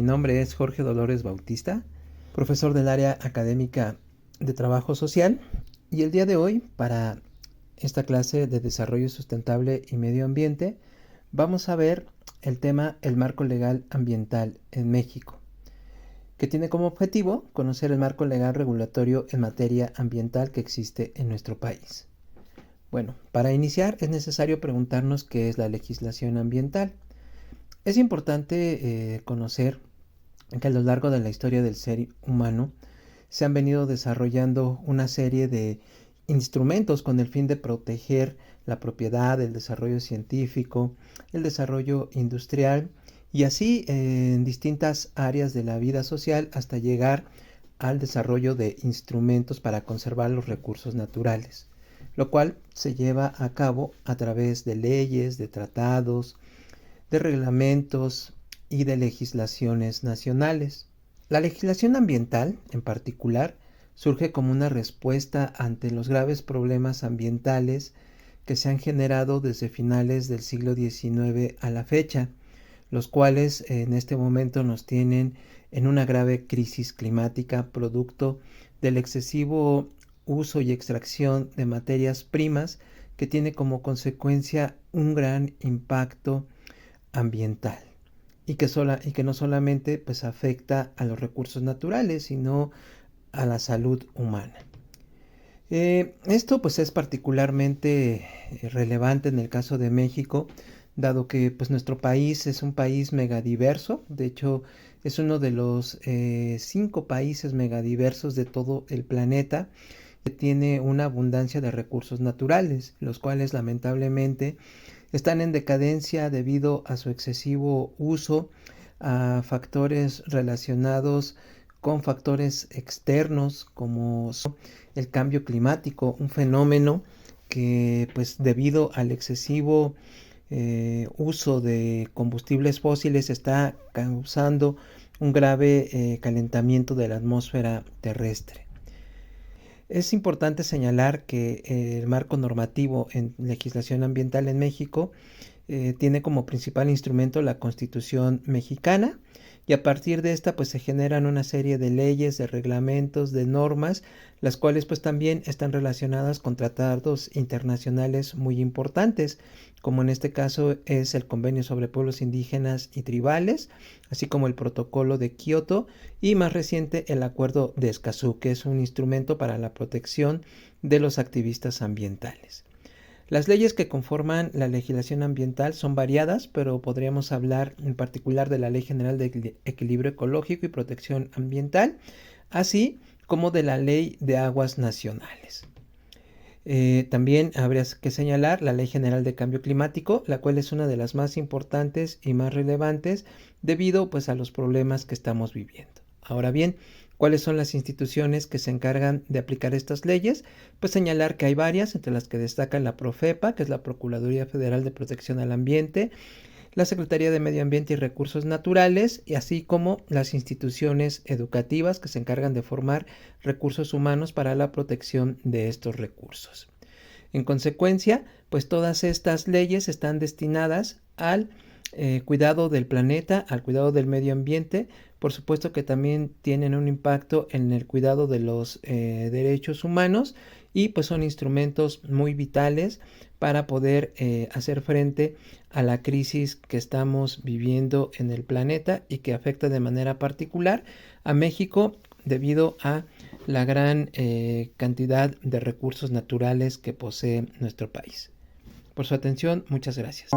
nombre es Jorge Dolores Bautista, profesor del área académica de Trabajo Social, y el día de hoy, para esta clase de Desarrollo Sustentable y Medio Ambiente, vamos a ver el tema el marco legal ambiental en México, que tiene como objetivo conocer el marco legal regulatorio en materia ambiental que existe en nuestro país. Bueno, para iniciar es necesario preguntarnos qué es la legislación ambiental. Es importante conocer que a lo largo de la historia del ser humano se han venido desarrollando una serie de instrumentos con el fin de proteger la propiedad, el desarrollo científico, el desarrollo industrial y así en distintas áreas de la vida social hasta llegar al desarrollo de instrumentos para conservar los recursos naturales, lo cual se lleva a cabo a través de leyes, de tratados, de reglamentos y de legislaciones nacionales. La legislación ambiental, en particular, surge como una respuesta ante los graves problemas ambientales que se han generado desde finales del siglo XIX a la fecha, los cuales en este momento nos tienen en una grave crisis climática producto del excesivo uso y extracción de materias primas que tiene como consecuencia un gran impacto ambiental y que no solamente pues afecta a los recursos naturales, sino a la salud humana. Esto pues es particularmente relevante en el caso de México, dado que pues nuestro país es un país megadiverso. De hecho es uno de los 5 países megadiversos de todo el planeta, que tiene una abundancia de recursos naturales, los cuales lamentablemente están en decadencia debido a su excesivo uso, a factores relacionados con factores externos como el cambio climático, un fenómeno que pues debido al excesivo uso de combustibles fósiles está causando un grave calentamiento de la atmósfera terrestre. Es importante señalar que el marco normativo en legislación ambiental en México tiene como principal instrumento la Constitución mexicana, y a partir de esta pues se generan una serie de leyes, de reglamentos, de normas, las cuales pues también están relacionadas con tratados internacionales muy importantes, como en este caso es el Convenio sobre Pueblos Indígenas y Tribales, así como el Protocolo de Kioto y más reciente el Acuerdo de Escazú, que es un instrumento para la protección de los activistas ambientales. Las leyes que conforman la legislación ambiental son variadas, pero podríamos hablar en particular de la Ley General de Equilibrio Ecológico y Protección Ambiental, así como de la Ley de Aguas Nacionales. También habría que señalar la Ley General de Cambio Climático, la cual es una de las más importantes y más relevantes debido pues a los problemas que estamos viviendo. Ahora bien, ¿cuáles son las instituciones que se encargan de aplicar estas leyes? Pues señalar que hay varias, entre las que destacan la PROFEPA, que es la Procuraduría Federal de Protección al Ambiente, la Secretaría de Medio Ambiente y Recursos Naturales, y así como las instituciones educativas que se encargan de formar recursos humanos para la protección de estos recursos. En consecuencia, pues todas estas leyes están destinadas al cuidado del planeta, al cuidado del medio ambiente. Por supuesto que también tienen un impacto en el cuidado de los derechos humanos, y pues son instrumentos muy vitales para poder hacer frente a la crisis que estamos viviendo en el planeta y que afecta de manera particular a México debido a la gran cantidad de recursos naturales que posee nuestro país. Por su atención, muchas gracias.